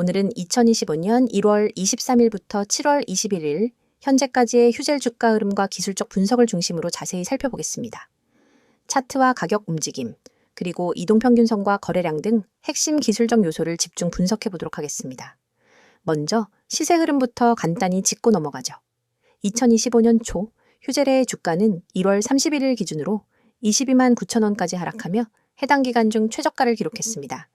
오늘은 2025년 1월 23일부터 7월 21일 현재까지의 휴젤 주가 흐름과 기술적 분석을 중심으로 자세히 살펴보겠습니다. 차트와 가격 움직임, 그리고 이동평균선과 거래량 등 핵심 기술적 요소를 집중 분석해 보도록 하겠습니다. 먼저 시세 흐름부터 간단히 짚고 넘어가죠. 2025년 초 휴젤의 주가는 1월 31일 기준으로 22만 9천 원까지 하락하며 해당 기간 중 최저가를 기록했습니다.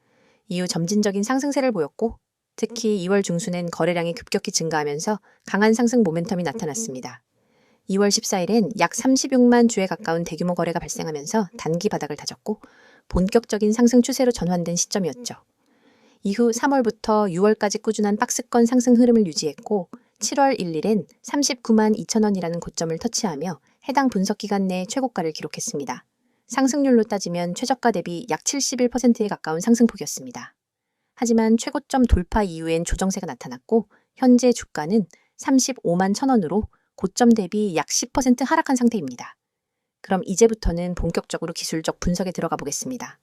이후 점진적인 상승세를 보였고 특히 2월 중순엔 거래량이 급격히 증가하면서 강한 상승 모멘텀이 나타났습니다. 2월 14일엔 약 36만 주에 가까운 대규모 거래가 발생하면서 단기 바닥을 다졌고 본격적인 상승 추세로 전환된 시점이었죠. 이후 3월부터 6월까지 꾸준한 박스권 상승 흐름을 유지했고 7월 1일엔 39만 2천 원이라는 고점을 터치하며 해당 분석 기간 내 최고가를 기록했습니다. 상승률로 따지면 최저가 대비 약 71%에 가까운 상승폭이었습니다. 하지만 최고점 돌파 이후엔 조정세가 나타났고 현재 주가는 35만 1천 원으로 고점 대비 약 10% 하락한 상태입니다. 그럼 이제부터는 본격적으로 기술적 분석에 들어가 보겠습니다.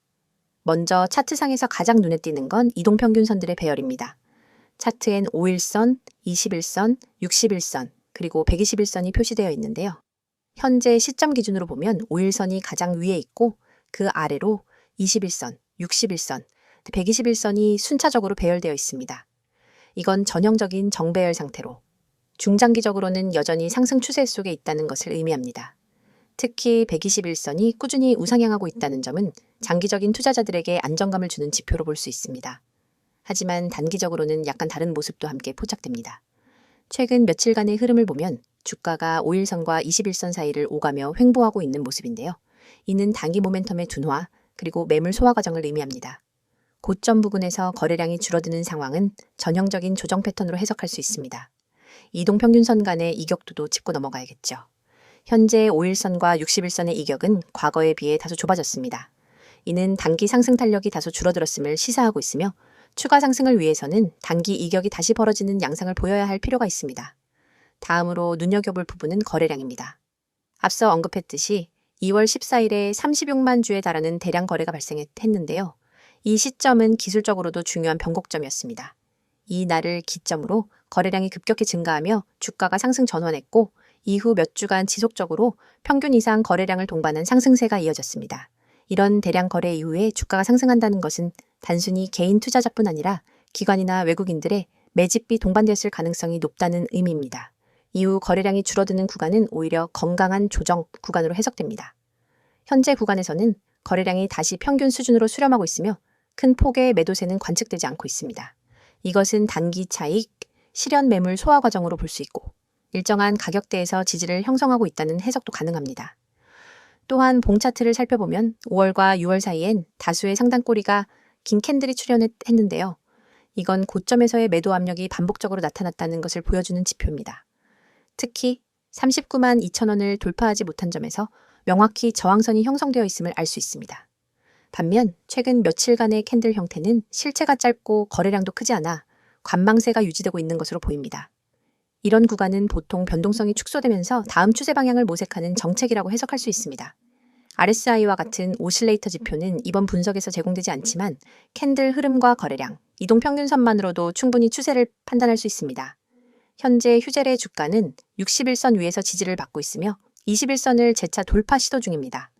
먼저 차트상에서 가장 눈에 띄는 건 이동평균선들의 배열입니다. 차트엔 5일선, 21선, 61선, 그리고 121선이 표시되어 있는데요. 현재 시점 기준으로 보면 5일선이 가장 위에 있고 그 아래로 21선, 61선, 121선이 순차적으로 배열되어 있습니다. 이건 전형적인 정배열 상태로 중장기적으로는 여전히 상승 추세 속에 있다는 것을 의미합니다. 특히 121선이 꾸준히 우상향하고 있다는 점은 장기적인 투자자들에게 안정감을 주는 지표로 볼 수 있습니다. 하지만 단기적으로는 약간 다른 모습도 함께 포착됩니다. 최근 며칠간의 흐름을 보면 주가가 5일선과 21선 사이를 오가며 횡보하고 있는 모습인데요. 이는 단기 모멘텀의 둔화, 그리고 매물 소화 과정을 의미합니다. 고점 부근에서 거래량이 줄어드는 상황은 전형적인 조정 패턴으로 해석할 수 있습니다. 이동평균선 간의 이격도도 짚고 넘어가야겠죠. 현재 5일선과 61선의 이격은 과거에 비해 다소 좁아졌습니다. 이는 단기 상승 탄력이 다소 줄어들었음을 시사하고 있으며 추가 상승을 위해서는 단기 이격이 다시 벌어지는 양상을 보여야 할 필요가 있습니다. 다음으로 눈여겨볼 부분은 거래량입니다. 앞서 언급했듯이 2월 14일에 36만 주에 달하는 대량 거래가 발생했는데요. 이 시점은 기술적으로도 중요한 변곡점이었습니다. 이 날을 기점으로 거래량이 급격히 증가하며 주가가 상승 전환했고 이후 몇 주간 지속적으로 평균 이상 거래량을 동반한 상승세가 이어졌습니다. 이런 대량 거래 이후에 주가가 상승한다는 것은 단순히 개인 투자자뿐 아니라 기관이나 외국인들의 매집이 동반되었을 가능성이 높다는 의미입니다. 이후 거래량이 줄어드는 구간은 오히려 건강한 조정 구간으로 해석됩니다. 현재 구간에서는 거래량이 다시 평균 수준으로 수렴하고 있으며 큰 폭의 매도세는 관측되지 않고 있습니다. 이것은 단기 차익, 실현 매물 소화 과정으로 볼 수 있고 일정한 가격대에서 지지를 형성하고 있다는 해석도 가능합니다. 또한 봉 차트를 살펴보면 5월과 6월 사이엔 다수의 상단꼬리가 긴 캔들이 출현했는데요. 이건 고점에서의 매도 압력이 반복적으로 나타났다는 것을 보여주는 지표입니다. 특히 39만 2천 원을 돌파하지 못한 점에서 명확히 저항선이 형성되어 있음을 알 수 있습니다. 반면 최근 며칠간의 캔들 형태는 실체가 짧고 거래량도 크지 않아 관망세가 유지되고 있는 것으로 보입니다. 이런 구간은 보통 변동성이 축소되면서 다음 추세 방향을 모색하는 정책이라고 해석할 수 있습니다. RSI와 같은 오실레이터 지표는 이번 분석에서 제공되지 않지만 캔들 흐름과 거래량, 이동평균선만으로도 충분히 추세를 판단할 수 있습니다. 현재 휴젤의 주가는 61선 위에서 지지를 받고 있으며 21선을 재차 돌파 시도 중입니다.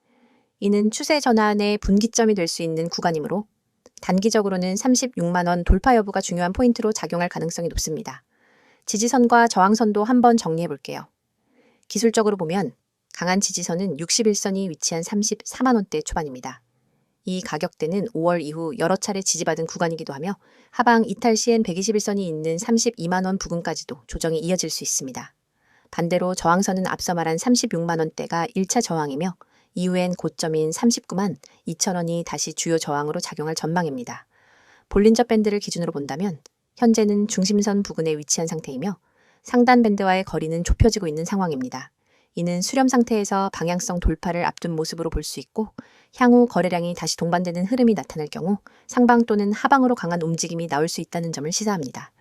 이는 추세 전환의 분기점이 될 수 있는 구간이므로 단기적으로는 36만 원 돌파 여부가 중요한 포인트로 작용할 가능성이 높습니다. 지지선과 저항선도 한번 정리해 볼게요. 기술적으로 보면 강한 지지선은 61선이 위치한 34만 원대 초반입니다. 이 가격대는 5월 이후 여러 차례 지지받은 구간이기도 하며 하방 이탈 시엔 121선이 있는 32만 원 부근까지도 조정이 이어질 수 있습니다. 반대로 저항선은 앞서 말한 36만 원대가 1차 저항이며 이후엔 고점인 39만 2천 원이 다시 주요 저항으로 작용할 전망입니다. 볼린저 밴드를 기준으로 본다면 현재는 중심선 부근에 위치한 상태이며 상단 밴드와의 거리는 좁혀지고 있는 상황입니다. 이는 수렴 상태에서 방향성 돌파를 앞둔 모습으로 볼 수 있고 향후 거래량이 다시 동반되는 흐름이 나타날 경우 상방 또는 하방으로 강한 움직임이 나올 수 있다는 점을 시사합니다.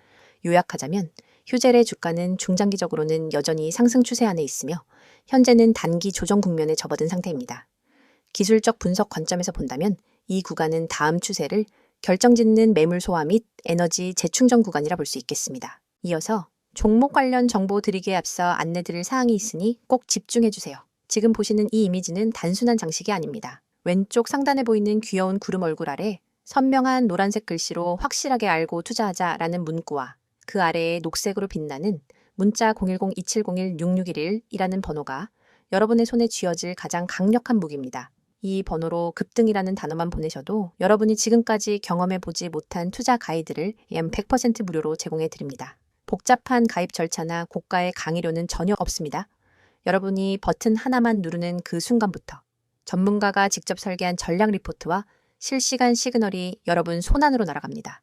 요약하자면 휴젤의 주가는 중장기적으로는 여전히 상승 추세 안에 있으며 현재는 단기 조정 국면에 접어든 상태입니다. 기술적 분석 관점에서 본다면 이 구간은 다음 추세를 결정짓는 매물 소화 및 에너지 재충전 구간이라 볼 수 있겠습니다. 이어서 종목 관련 정보 드리기에 앞서 안내드릴 사항이 있으니 꼭 집중해주세요. 지금 보시는 이 이미지는 단순한 장식이 아닙니다. 왼쪽 상단에 보이는 귀여운 구름 얼굴 아래 선명한 노란색 글씨로 확실하게 알고 투자하자라는 문구와 그 아래에 녹색으로 빛나는 문자 010-2701-6611이라는 번호가 여러분의 손에 쥐어질 가장 강력한 무기입니다. 이 번호로 급등이라는 단어만 보내셔도 여러분이 지금까지 경험해보지 못한 투자 가이드를 약 100% 무료로 제공해 드립니다. 복잡한 가입 절차나 고가의 강의료는 전혀 없습니다. 여러분이 버튼 하나만 누르는 그 순간부터 전문가가 직접 설계한 전략 리포트와 실시간 시그널이 여러분 손안으로 날아갑니다.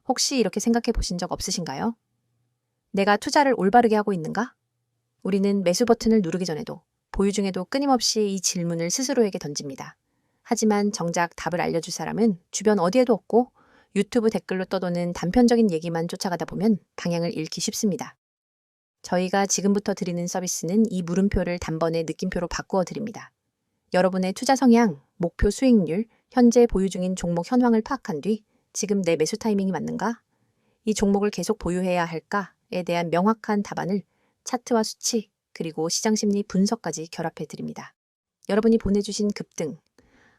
혹시 이렇게 생각해 보신 적 없으신가요? 내가 투자를 올바르게 하고 있는가? 우리는 매수 버튼을 누르기 전에도 보유 중에도 끊임없이 이 질문을 스스로에게 던집니다. 하지만 정작 답을 알려줄 사람은 주변 어디에도 없고 유튜브 댓글로 떠도는 단편적인 얘기만 쫓아가다 보면 방향을 잃기 쉽습니다. 저희가 지금부터 드리는 서비스는 이 물음표를 단번에 느낌표로 바꾸어 드립니다. 여러분의 투자 성향, 목표 수익률, 현재 보유 중인 종목 현황을 파악한 뒤 지금 내 매수 타이밍이 맞는가? 이 종목을 계속 보유해야 할까에 대한 명확한 답안을 차트와 수치, 그리고 시장 심리 분석까지 결합해 드립니다. 여러분이 보내주신 급등,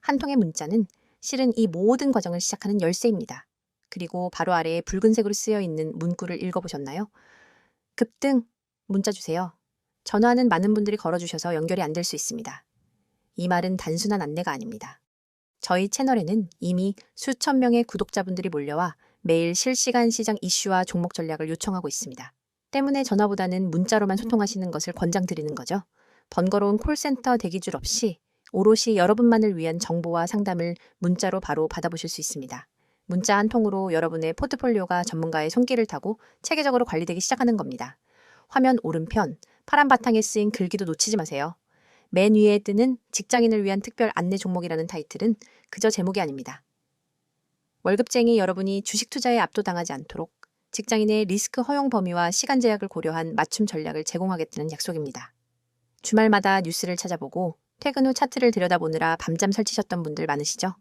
한 통의 문자는 실은 이 모든 과정을 시작하는 열쇠입니다. 그리고 바로 아래에 붉은색으로 쓰여 있는 문구를 읽어보셨나요? 급등, 문자 주세요. 전화는 많은 분들이 걸어주셔서 연결이 안 될 수 있습니다. 이 말은 단순한 안내가 아닙니다. 저희 채널에는 이미 수천 명의 구독자분들이 몰려와 매일 실시간 시장 이슈와 종목 전략을 요청하고 있습니다. 때문에 전화보다는 문자로만 소통하시는 것을 권장드리는 거죠. 번거로운 콜센터 대기줄 없이 오롯이 여러분만을 위한 정보와 상담을 문자로 바로 받아보실 수 있습니다. 문자 한 통으로 여러분의 포트폴리오가 전문가의 손길을 타고 체계적으로 관리되기 시작하는 겁니다. 화면 오른편 파란 바탕에 쓰인 글귀도 놓치지 마세요. 맨 위에 뜨는 직장인을 위한 특별 안내 종목이라는 타이틀은 그저 제목이 아닙니다. 월급쟁이 여러분이 주식 투자에 압도당하지 않도록 직장인의 리스크 허용 범위와 시간 제약을 고려한 맞춤 전략을 제공하겠다는 약속입니다. 주말마다 뉴스를 찾아보고 퇴근 후 차트를 들여다보느라 밤잠 설치셨던 분들 많으시죠?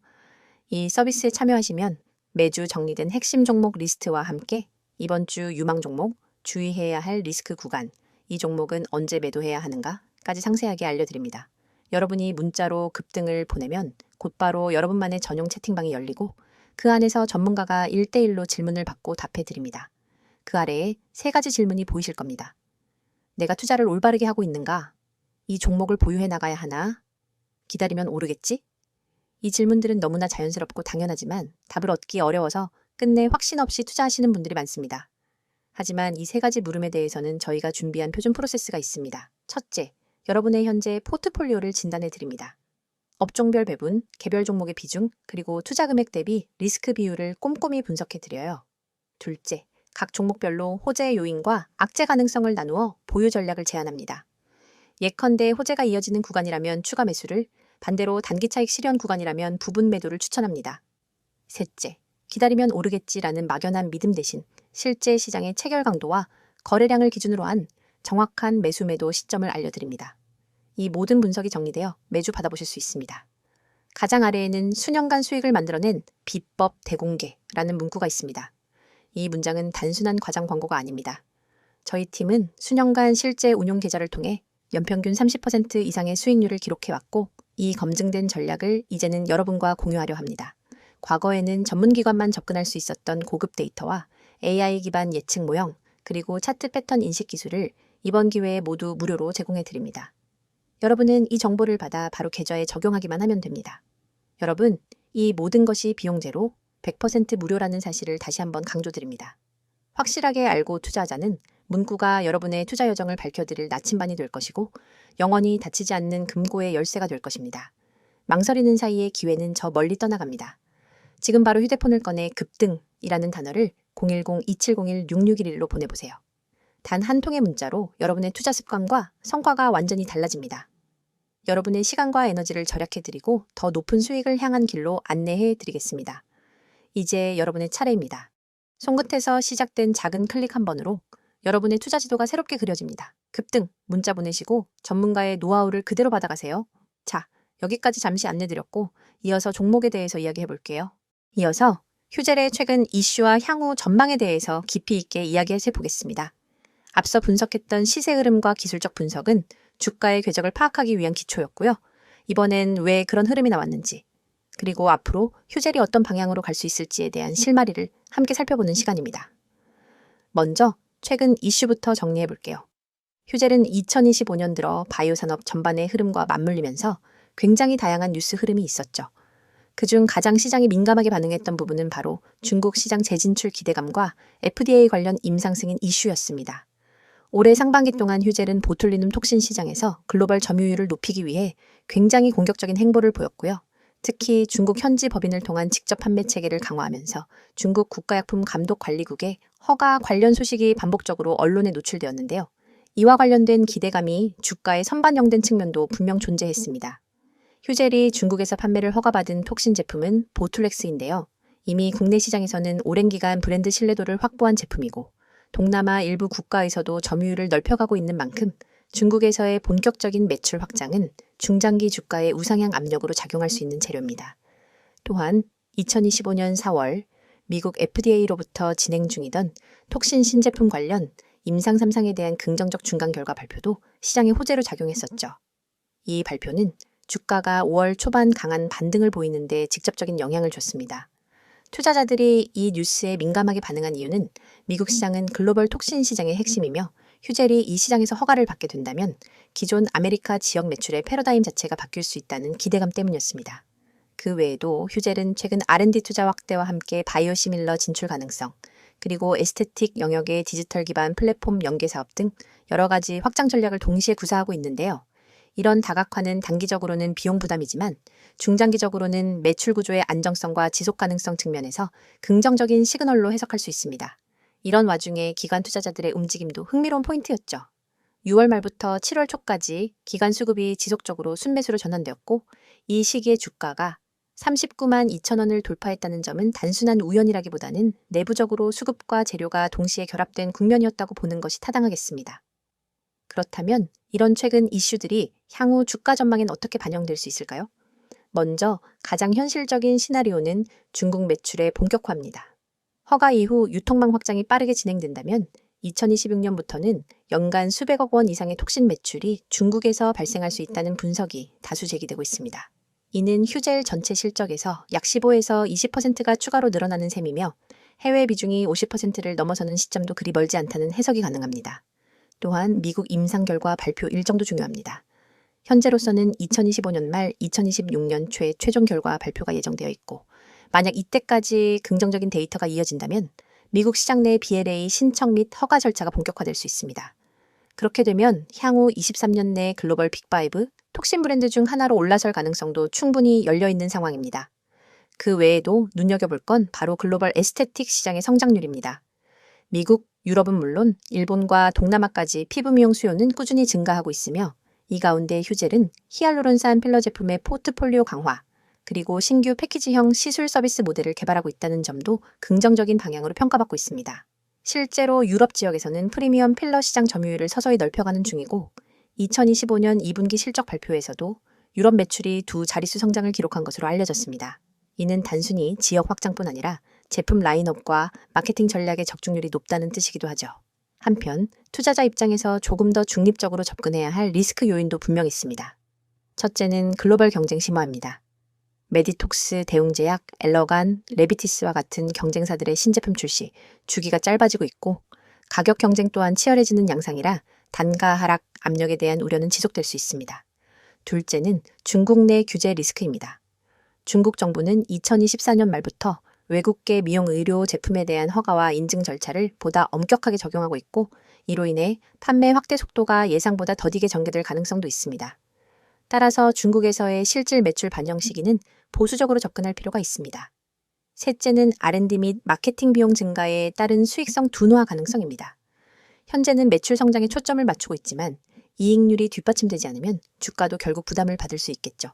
이 서비스에 참여하시면 매주 정리된 핵심 종목 리스트와 함께 이번 주 유망 종목, 주의해야 할 리스크 구간, 이 종목은 언제 매도해야 하는가까지 상세하게 알려드립니다. 여러분이 문자로 급등을 보내면 곧바로 여러분만의 전용 채팅방이 열리고 그 안에서 전문가가 1대1로 질문을 받고 답해드립니다. 그 아래에 3가지 질문이 보이실 겁니다. 내가 투자를 올바르게 하고 있는가? 이 종목을 보유해 나가야 하나? 기다리면 오르겠지? 이 질문들은 너무나 자연스럽고 당연하지만 답을 얻기 어려워서 끝내 확신 없이 투자하시는 분들이 많습니다. 하지만 이 3가지 물음에 대해서는 저희가 준비한 표준 프로세스가 있습니다. 첫째, 여러분의 현재 포트폴리오를 진단해 드립니다. 업종별 배분, 개별 종목의 비중, 그리고 투자 금액 대비 리스크 비율을 꼼꼼히 분석해 드려요. 둘째, 각 종목별로 호재 요인과 악재 가능성을 나누어 보유 전략을 제안합니다. 예컨대 호재가 이어지는 구간이라면 추가 매수를, 반대로 단기 차익 실현 구간이라면 부분 매도를 추천합니다. 셋째, 기다리면 오르겠지라는 막연한 믿음 대신 실제 시장의 체결 강도와 거래량을 기준으로 한 정확한 매수 매도 시점을 알려드립니다. 이 모든 분석이 정리되어 매주 받아보실 수 있습니다. 가장 아래에는 수년간 수익을 만들어낸 비법 대공개라는 문구가 있습니다. 이 문장은 단순한 과장 광고가 아닙니다. 저희 팀은 수년간 실제 운용 계좌를 통해 연평균 30% 이상의 수익률을 기록해왔고 이 검증된 전략을 이제는 여러분과 공유하려 합니다. 과거에는 전문기관만 접근할 수 있었던 고급 데이터와 AI 기반 예측 모형, 그리고 차트 패턴 인식 기술을 이번 기회에 모두 무료로 제공해 드립니다. 여러분은 이 정보를 받아 바로 계좌에 적용하기만 하면 됩니다. 여러분, 이 모든 것이 비용 제로 100% 무료라는 사실을 다시 한번 강조드립니다. 확실하게 알고 투자하자는 문구가 여러분의 투자 여정을 밝혀드릴 나침반이 될 것이고 영원히 닫히지 않는 금고의 열쇠가 될 것입니다. 망설이는 사이에 기회는 저 멀리 떠나갑니다. 지금 바로 휴대폰을 꺼내 급등이라는 단어를 010-2701-6611로 보내보세요. 단 한 통의 문자로 여러분의 투자 습관과 성과가 완전히 달라집니다. 여러분의 시간과 에너지를 절약해드리고 더 높은 수익을 향한 길로 안내해드리겠습니다. 이제 여러분의 차례입니다. 손끝에서 시작된 작은 클릭 한 번으로 여러분의 투자 지도가 새롭게 그려집니다. 급등, 문자 보내시고 전문가의 노하우를 그대로 받아가세요. 자, 여기까지 잠시 안내드렸고 이어서 종목에 대해서 이야기해볼게요. 이어서 휴젤의 최근 이슈와 향후 전망에 대해서 깊이 있게 이야기해 보겠습니다. 앞서 분석했던 시세 흐름과 기술적 분석은 주가의 궤적을 파악하기 위한 기초였고요. 이번엔 왜 그런 흐름이 나왔는지, 그리고 앞으로 휴젤이 어떤 방향으로 갈 수 있을지에 대한 실마리를 함께 살펴보는 시간입니다. 먼저 최근 이슈부터 정리해 볼게요. 휴젤은 2025년 들어 바이오 산업 전반의 흐름과 맞물리면서 굉장히 다양한 뉴스 흐름이 있었죠. 그중 가장 시장이 민감하게 반응했던 부분은 바로 중국 시장 재진출 기대감과 FDA 관련 임상 승인 이슈였습니다. 올해 상반기 동안 휴젤은 보툴리눔 톡신 시장에서 글로벌 점유율을 높이기 위해 굉장히 공격적인 행보를 보였고요. 특히 중국 현지 법인을 통한 직접 판매 체계를 강화하면서 중국 국가약품감독관리국의 허가 관련 소식이 반복적으로 언론에 노출되었는데요. 이와 관련된 기대감이 주가에 선반영된 측면도 분명 존재했습니다. 휴젤이 중국에서 판매를 허가받은 톡신 제품은 보툴렉스인데요. 이미 국내 시장에서는 오랜 기간 브랜드 신뢰도를 확보한 제품이고 동남아 일부 국가에서도 점유율을 넓혀가고 있는 만큼 중국에서의 본격적인 매출 확장은 중장기 주가의 우상향 압력으로 작용할 수 있는 재료입니다. 또한 2025년 4월 미국 FDA로부터 진행 중이던 톡신 신제품 관련 임상 3상에 대한 긍정적 중간 결과 발표도 시장의 호재로 작용했었죠. 이 발표는 주가가 5월 초반 강한 반등을 보이는 데 직접적인 영향을 줬습니다. 투자자들이 이 뉴스에 민감하게 반응한 이유는 미국 시장은 글로벌 톡신 시장의 핵심이며 휴젤이 이 시장에서 허가를 받게 된다면 기존 아메리카 지역 매출의 패러다임 자체가 바뀔 수 있다는 기대감 때문이었습니다. 그 외에도 휴젤은 최근 R&D 투자 확대와 함께 바이오시밀러 진출 가능성, 그리고 에스테틱 영역의 디지털 기반 플랫폼 연계 사업 등 여러 가지 확장 전략을 동시에 구사하고 있는데요. 이런 다각화는 단기적으로는 비용 부담이지만 중장기적으로는 매출 구조의 안정성과 지속 가능성 측면에서 긍정적인 시그널로 해석할 수 있습니다. 이런 와중에 기관 투자자들의 움직임도 흥미로운 포인트였죠. 6월 말부터 7월 초까지 기관 수급이 지속적으로 순매수로 전환되었고 이 시기에 주가가 39만 2천 원을 돌파했다는 점은 단순한 우연이라기보다는 내부적으로 수급과 재료가 동시에 결합된 국면이었다고 보는 것이 타당하겠습니다. 그렇다면 이런 최근 이슈들이 향후 주가 전망엔 어떻게 반영될 수 있을까요? 먼저 가장 현실적인 시나리오는 중국 매출의 본격화입니다. 허가 이후 유통망 확장이 빠르게 진행된다면 2026년부터는 연간 수백억 원 이상의 톡신 매출이 중국에서 발생할 수 있다는 분석이 다수 제기되고 있습니다. 이는 휴젤 전체 실적에서 약 15에서 20%가 추가로 늘어나는 셈이며 해외 비중이 50%를 넘어서는 시점도 그리 멀지 않다는 해석이 가능합니다. 또한 미국 임상 결과 발표 일정도 중요합니다. 현재로서는 2025년 말 2026년 초 최종 결과 발표가 예정되어 있고 만약 이때까지 긍정적인 데이터가 이어진다면 미국 시장 내 BLA 신청 및 허가 절차가 본격화될 수 있습니다. 그렇게 되면 향후 23년 내 글로벌 빅5 톡신 브랜드 중 하나로 올라설 가능성도 충분히 열려있는 상황입니다. 그 외에도 눈여겨볼 건 바로 글로벌 에스테틱 시장의 성장률입니다. 미국, 유럽은 물론 일본과 동남아까지 피부 미용 수요는 꾸준히 증가하고 있으며 이 가운데 휴젤은 히알루론산 필러 제품의 포트폴리오 강화, 그리고 신규 패키지형 시술 서비스 모델을 개발하고 있다는 점도 긍정적인 방향으로 평가받고 있습니다. 실제로 유럽 지역에서는 프리미엄 필러 시장 점유율을 서서히 넓혀가는 중이고 2025년 2분기 실적 발표에서도 유럽 매출이 두 자릿수 성장을 기록한 것으로 알려졌습니다. 이는 단순히 지역 확장뿐 아니라 제품 라인업과 마케팅 전략의 적중률이 높다는 뜻이기도 하죠. 한편 투자자 입장에서 조금 더 중립적으로 접근해야 할 리스크 요인도 분명 있습니다. 첫째는 글로벌 경쟁 심화입니다. 메디톡스, 대웅제약, 엘러간, 레비티스와 같은 경쟁사들의 신제품 출시, 주기가 짧아지고 있고 가격 경쟁 또한 치열해지는 양상이라 단가 하락 압력에 대한 우려는 지속될 수 있습니다. 둘째는 중국 내 규제 리스크입니다. 중국 정부는 2024년 말부터 외국계 미용 의료 제품에 대한 허가와 인증 절차를 보다 엄격하게 적용하고 있고 이로 인해 판매 확대 속도가 예상보다 더디게 전개될 가능성도 있습니다. 따라서 중국에서의 실질 매출 반영 시기는 보수적으로 접근할 필요가 있습니다. 셋째는 R&D 및 마케팅 비용 증가에 따른 수익성 둔화 가능성입니다. 현재는 매출 성장에 초점을 맞추고 있지만 이익률이 뒷받침되지 않으면 주가도 결국 부담을 받을 수 있겠죠.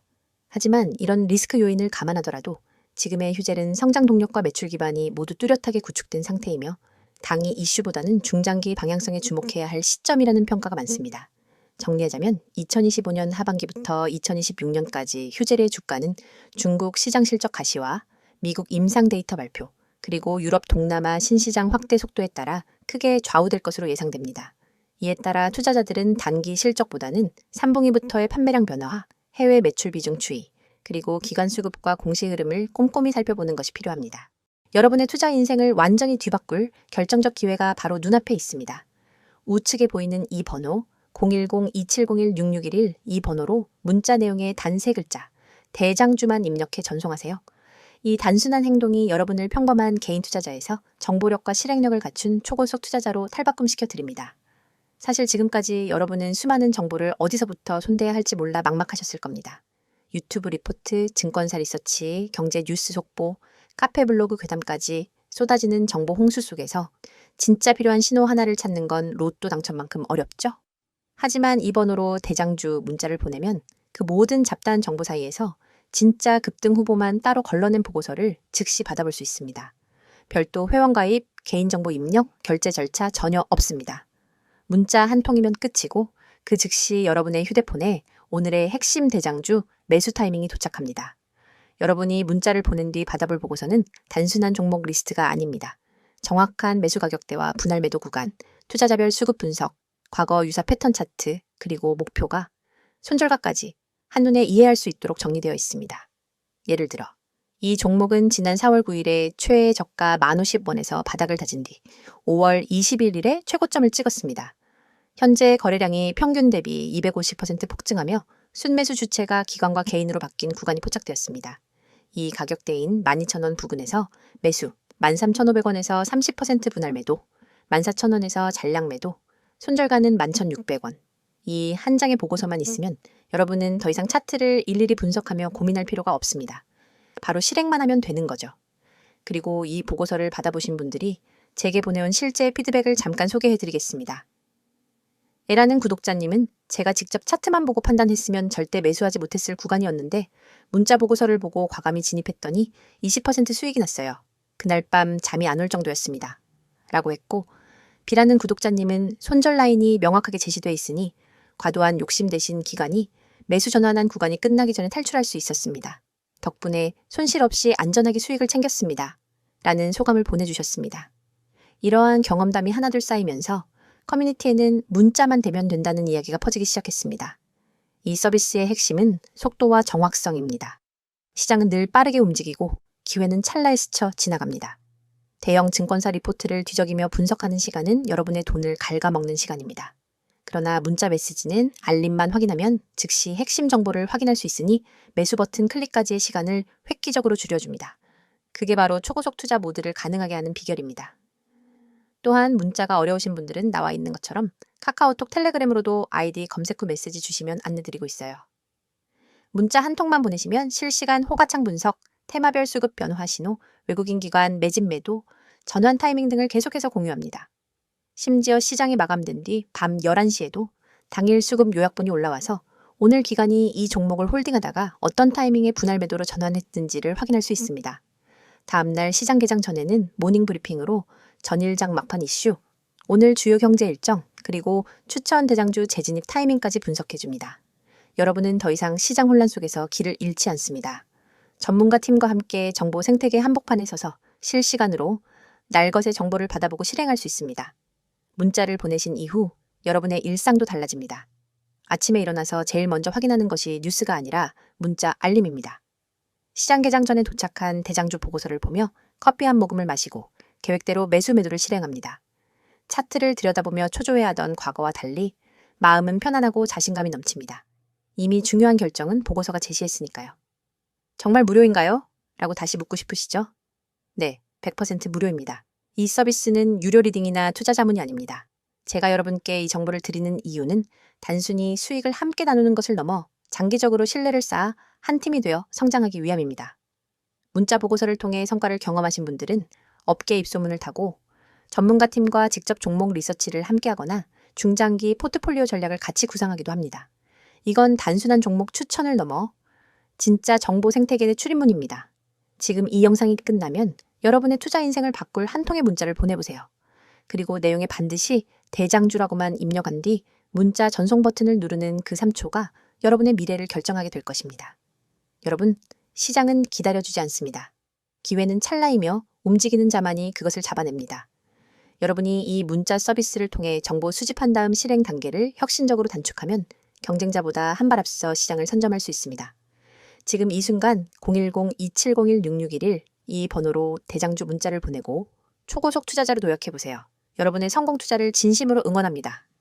하지만 이런 리스크 요인을 감안하더라도 지금의 휴젤은 성장 동력과 매출 기반이 모두 뚜렷하게 구축된 상태이며 당이 이슈보다는 중장기 방향성에 주목해야 할 시점이라는 평가가 많습니다. 정리하자면 2025년 하반기부터 2026년까지 휴젤의 주가는 중국 시장 실적 가시와 미국 임상 데이터 발표, 그리고 유럽 동남아 신시장 확대 속도에 따라 크게 좌우될 것으로 예상됩니다. 이에 따라 투자자들은 단기 실적보다는 3분기부터의 판매량 변화와 해외 매출 비중 추이, 그리고 기관 수급과 공시 흐름을 꼼꼼히 살펴보는 것이 필요합니다. 여러분의 투자 인생을 완전히 뒤바꿀 결정적 기회가 바로 눈앞에 있습니다. 우측에 보이는 이 번호 010-2701-6611 이 번호로 문자 내용의 단 3글자 대장주만 입력해 전송하세요. 이 단순한 행동이 여러분을 평범한 개인 투자자에서 정보력과 실행력을 갖춘 초고속 투자자로 탈바꿈시켜 드립니다. 사실 지금까지 여러분은 수많은 정보를 어디서부터 손대야 할지 몰라 막막하셨을 겁니다. 유튜브 리포트, 증권사 리서치, 경제 뉴스 속보, 카페 블로그 괴담까지 쏟아지는 정보 홍수 속에서 진짜 필요한 신호 하나를 찾는 건 로또 당첨만큼 어렵죠? 하지만 이 번호로 대장주 문자를 보내면 그 모든 잡다한 정보 사이에서 진짜 급등 후보만 따로 걸러낸 보고서를 즉시 받아볼 수 있습니다. 별도 회원가입, 개인정보 입력, 결제 절차 전혀 없습니다. 문자 한 통이면 끝이고 그 즉시 여러분의 휴대폰에 오늘의 핵심 대장주 매수 타이밍이 도착합니다. 여러분이 문자를 보낸 뒤 받아볼 보고서는 단순한 종목 리스트가 아닙니다. 정확한 매수 가격대와 분할 매도 구간, 투자자별 수급 분석, 과거 유사 패턴 차트, 그리고 목표가 손절가까지 한눈에 이해할 수 있도록 정리되어 있습니다. 예를 들어 이 종목은 지난 4월 9일에 최애 저가 1050원에서 바닥을 다진 뒤 5월 21일에 최고점을 찍었습니다. 현재 거래량이 평균 대비 250% 폭증하며 순매수 주체가 기관과 개인으로 바뀐 구간이 포착되었습니다. 이 가격대인 12,000원 부근에서 매수 13,500원에서 30% 분할 매도, 14,000원에서 잔량 매도, 손절가는 11,600원. 이 한 장의 보고서만 있으면 여러분은 더 이상 차트를 일일이 분석하며 고민할 필요가 없습니다. 바로 실행만 하면 되는 거죠. 그리고 이 보고서를 받아보신 분들이 제게 보내온 실제 피드백을 잠깐 소개해드리겠습니다. 에라는 구독자님은 제가 직접 차트만 보고 판단했으면 절대 매수하지 못했을 구간이었는데 문자 보고서를 보고 과감히 진입했더니 20% 수익이 났어요. 그날 밤 잠이 안 올 정도였습니다. 라고 했고, B라는 구독자님은 손절 라인이 명확하게 제시돼 있으니 과도한 욕심 대신 기간이 매수 전환한 구간이 끝나기 전에 탈출할 수 있었습니다. 덕분에 손실 없이 안전하게 수익을 챙겼습니다. 라는 소감을 보내주셨습니다. 이러한 경험담이 하나둘 쌓이면서 커뮤니티에는 문자만 되면 된다는 이야기가 퍼지기 시작했습니다. 이 서비스의 핵심은 속도와 정확성입니다. 시장은 늘 빠르게 움직이고 기회는 찰나에 스쳐 지나갑니다. 대형 증권사 리포트를 뒤적이며 분석하는 시간은 여러분의 돈을 갉아먹는 시간입니다. 그러나 문자 메시지는 알림만 확인하면 즉시 핵심 정보를 확인할 수 있으니 매수 버튼 클릭까지의 시간을 획기적으로 줄여줍니다. 그게 바로 초고속 투자 모드를 가능하게 하는 비결입니다. 또한 문자가 어려우신 분들은 나와 있는 것처럼 카카오톡, 텔레그램으로도 아이디 검색 후 메시지 주시면 안내드리고 있어요. 문자 한 통만 보내시면 실시간 호가창 분석, 테마별 수급 변화 신호, 외국인 기관 매집 매도, 전환 타이밍 등을 계속해서 공유합니다. 심지어 시장이 마감된 뒤 밤 11시에도 당일 수급 요약본이 올라와서 오늘 기관이 이 종목을 홀딩하다가 어떤 타이밍에 분할 매도로 전환했는지를 확인할 수 있습니다. 다음날 시장 개장 전에는 모닝 브리핑으로 전일장 막판 이슈, 오늘 주요 경제 일정, 그리고 추천 대장주 재진입 타이밍까지 분석해줍니다. 여러분은 더 이상 시장 혼란 속에서 길을 잃지 않습니다. 전문가 팀과 함께 정보 생태계 한복판에 서서 실시간으로 날것의 정보를 받아보고 실행할 수 있습니다. 문자를 보내신 이후 여러분의 일상도 달라집니다. 아침에 일어나서 제일 먼저 확인하는 것이 뉴스가 아니라 문자 알림입니다. 시장 개장 전에 도착한 대장주 보고서를 보며 커피 한 모금을 마시고 계획대로 매수 매도를 실행합니다. 차트를 들여다보며 초조해하던 과거와 달리 마음은 편안하고 자신감이 넘칩니다. 이미 중요한 결정은 보고서가 제시했으니까요. 정말 무료인가요? 라고 다시 묻고 싶으시죠? 네, 100% 무료입니다. 이 서비스는 유료 리딩이나 투자 자문이 아닙니다. 제가 여러분께 이 정보를 드리는 이유는 단순히 수익을 함께 나누는 것을 넘어 장기적으로 신뢰를 쌓아 한 팀이 되어 성장하기 위함입니다. 문자 보고서를 통해 성과를 경험하신 분들은 업계 입소문을 타고 전문가 팀과 직접 종목 리서치를 함께하거나 중장기 포트폴리오 전략을 같이 구상하기도 합니다. 이건 단순한 종목 추천을 넘어 진짜 정보 생태계의 출입문입니다. 지금 이 영상이 끝나면 여러분의 투자 인생을 바꿀 한 통의 문자를 보내보세요. 그리고 내용에 반드시 대장주라고만 입력한 뒤 문자 전송 버튼을 누르는 그 3초가 여러분의 미래를 결정하게 될 것입니다. 여러분, 시장은 기다려주지 않습니다. 기회는 찰나이며 움직이는 자만이 그것을 잡아냅니다. 여러분이 이 문자 서비스를 통해 정보 수집한 다음 실행 단계를 혁신적으로 단축하면 경쟁자보다 한 발 앞서 시장을 선점할 수 있습니다. 지금 이 순간 010-2701-6611 이 번호로 대장주 문자를 보내고 초고속 투자자로 도약해보세요. 여러분의 성공 투자를 진심으로 응원합니다.